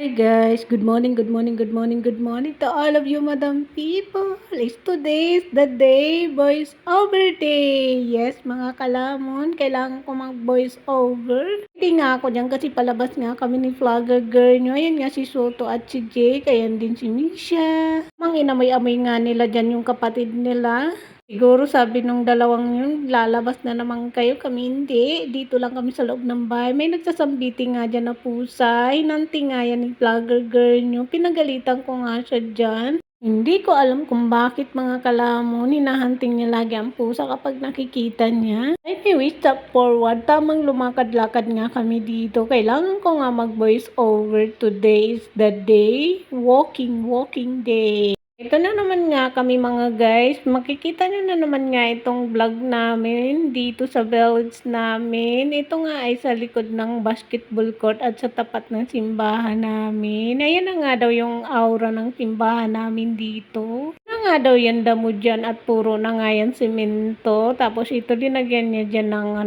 Hi guys, good morning, good morning, good morning, good morning to all of you madam people. It's today's the day voice over day. Yes mga kalamon, kailangan ko mag voice over. Hindi nga ako dyan kasi palabas nga kami ni vlogger girl nyo. Ayan nga si Soto at si Jake, ayan din si Misha. Mang inamoy-amoy nga nila dyan yung kapatid nila. Siguro sabi nung dalawang yun, lalabas na naman kayo, kami hindi. Dito lang kami sa loob ng bahay. May nagsasambiti nga dyan na pusa. Hinanti nga yan ni vlogger girl nyo. Pinagalitan ko nga siya dyan. Hindi ko alam kung bakit mga kalamon, hinahunting niya lagi ang pusa kapag nakikita niya. Anyway, step forward. Tamang lumakad-lakad nga kami dito. Kailangan ko nga mag-voice over. Today is the day. Walking day. Ito na naman nga kami mga guys. Makikita nyo na naman nga itong vlog namin dito sa village namin. Ito nga ay sa likod ng basketball court at sa tapat ng simbahan namin. Ayan na nga daw yung aura ng simbahan namin dito. Na nga daw yan damo dyan at puro na nga yan semento. Tapos ito dinagyan niya dyan ng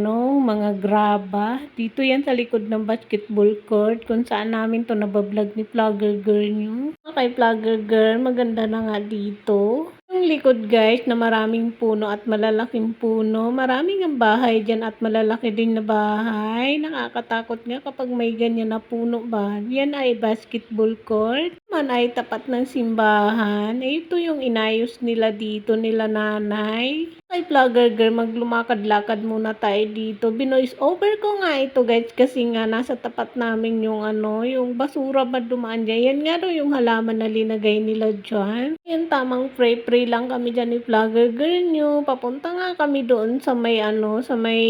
mga graba. Dito yan sa likod ng basketball court kung saan namin to nabablog ni vlogger girl nyo. Kay vlogger girl, maganda na nga dito. Yung likod guys na maraming puno at malalaking puno. Maraming ang bahay dyan at malalaki din na bahay. Nakakatakot nga kapag may ganyan na puno ba. Yan ay basketball court. Man ay tapat ng simbahan. Ito yung inayos nila dito nila nanay. Kay vlogger girl, maglumakad-lakad muna tayo dito. Binoise over ko nga ito guys kasi nga nasa tapat namin yung yung basura ba dumaan dyan. Yan nga daw yung halaman na linagay nila dyan. Yan tamang pray-pray lang kami dyan ni vlogger girl nyo. Papunta nga kami doon sa may sa may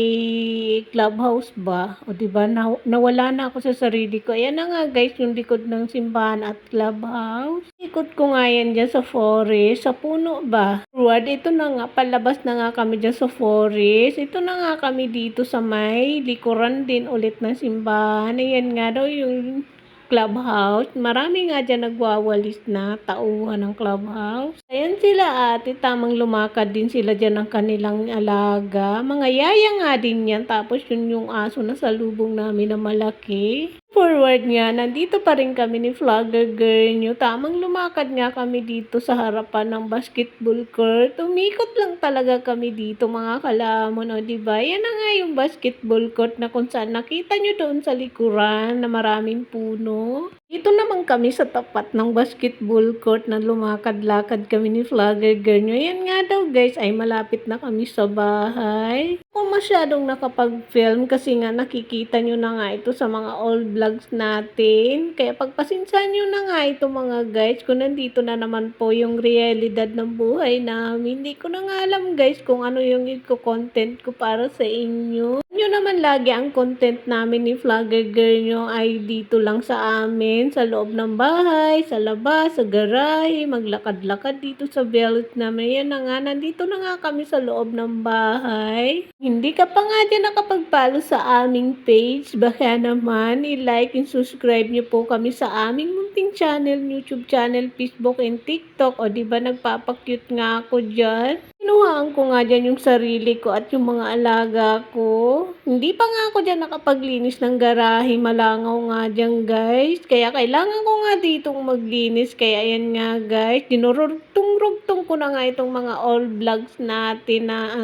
clubhouse ba. O diba, nawala na ako sa sarili ko. Ayan na nga guys yung likod ng simbahan at clubhouse. Ikot ko nga yan dyan sa forest, sa puno ba. Forward, ito na nga, palabas na nga kami dyan sa forest. Ito na nga kami dito sa may likuran din ulit ng simbahan. Ayan nga daw yung clubhouse. Marami nga dyan nagwawalis na tauhan ng clubhouse. Ayan sila ate, tamang lumakad din sila dyan ng kanilang alaga. Mga yaya nga din yan. Tapos yun yung aso na salubong namin na malaki. Forward nga, nandito pa rin kami ni vlogger girl nyo. Tamang lumakad nga kami dito sa harapan ng basketball court. Umikot lang talaga kami dito mga kalamon. O diba? Yan na nga yung basketball court na kung saan nakita nyo doon sa likuran na maraming puno. Dito naman kami sa tapat ng basketball court na lumakad-lakad kami ni vlogger girl nyo. Yan nga daw guys ay malapit na kami sa bahay. Kung masyadong nakapag-film kasi nga nakikita nyo na nga ito sa mga old vlogs natin. Kaya pagpasensyahan nyo na nga ito mga guys kung nandito na naman po yung realidad ng buhay namin. Hindi ko na nga alam guys kung ano yung i-content ko para sa inyo. Nyo naman lagi ang content namin ni vlogger girl nyo ay dito lang sa amin, sa loob ng bahay, sa labas, sa garahe, maglakad-lakad dito sa village namin. Yan na nga, nandito na nga kami sa loob ng bahay. Hindi ka pa nga dyan nakapag-follow sa aming page, baka naman i-like and subscribe nyo po kami sa aming munting channel, YouTube channel, Facebook and TikTok. O diba nagpapakyut nga ako dyan? Kinuhaan ko nga dyan yung sarili ko at yung mga alaga ko. Hindi pa nga ako dyan nakapaglinis ng garahe. Malangaw nga dyan guys. Kaya kailangan ko nga ditong maglinis. Kaya ayan nga guys. Dinurugtong-rugtong ko na nga itong mga old vlogs natin na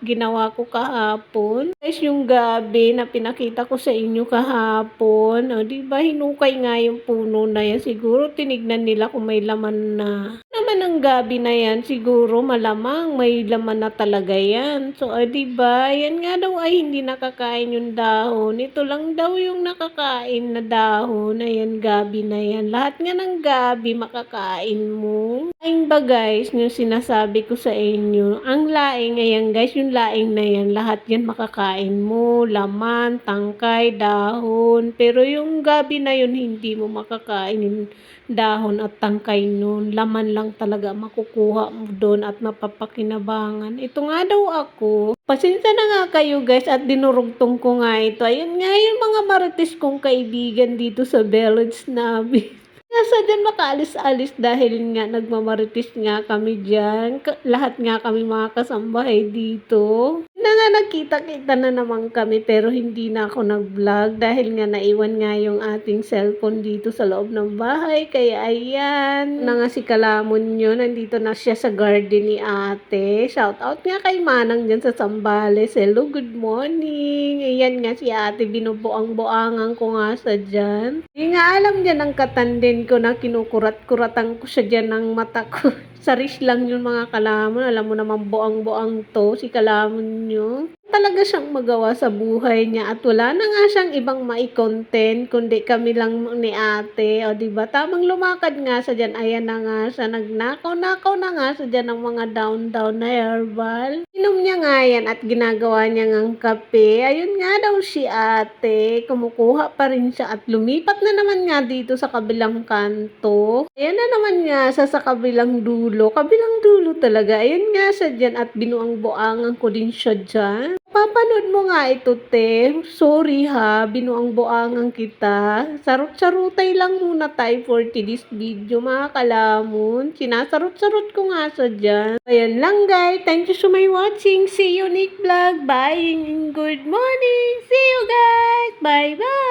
ginawa ko kahapon. Guys, yung gabi na pinakita ko sa inyo kahapon. O diba hinukay nga yung puno na yan. Siguro tinignan nila kung may laman na. Naman ang gabi na yan, siguro malamang may laman na talaga yan. So, diba, yan nga daw ay hindi nakakain yung dahon. Ito lang daw yung nakakain na dahon. Ayan, gabi na yan. Lahat nga ng gabi makakain mo. Laing ba guys, yung sinasabi ko sa inyo, ang laing, ayan guys, yung laing na yan, lahat yan makakain mo. Laman, tangkay, dahon. Pero yung gabi na yun, hindi mo makakain yung dahon at tangkay nun. Laman lang talaga makukuha mo doon at mapapakinabangan. Ito nga daw ako. Pasensya na nga kayo guys at dinurugtong ko nga ito. Ayan nga yung mga marites kong kaibigan dito sa village namin. Nasa dyan makaalis-alis dahil nga nagmamarites nga kami dyan. Lahat nga kami mga kasambahay dito. Na nga nagkita-kita na naman kami pero hindi na ako nag-vlog dahil nga naiwan nga yung ating cellphone dito sa loob ng bahay. Kaya ayan, na nga si Kalamon yun. Nandito na siya sa garden ni ate. Shout out nga kay Manang dyan sa Sambales. Hello, good morning. Ayan nga si ate, binubuang-buangan ko nga sa dyan. Hindi nga alam dyan ang katandin ko na kinukurat-kuratan ko siya dyan ng mata ko. Saris lang yung mga Kalamon. Alam mo naman buang-buang to si Kalamon nyo. Talaga siyang magawa sa buhay niya at wala na nga siyang ibang mai-content kundi kami lang ni ate. O diba? Tamang lumakad nga sa dyan. Ayan na nga siya. Nagnakaw-nakaw na nga sa dyan ng mga down-down na herbal. Inom niya nga yan at ginagawa niya ng kape. Ayun nga daw si ate. Kumukuha pa rin siya at lumipat na naman nga dito sa kabilang kanto. Ayan na naman nga sa kabilang dulo. Kabilang dulo talaga. Ayan nga siya dyan at binuang-buangan ko din siya dyan. Papanood mo nga ito, te. Sorry ha, binuang-buangan kita. Sarot-sarutay lang muna tayo for today's video, mga Kalamon. Sinasarot-sarot ko nga sa dyan. Ayan lang, guys. Thank you so much watching. See you next vlog. Bye and good morning. See you, guys. Bye-bye.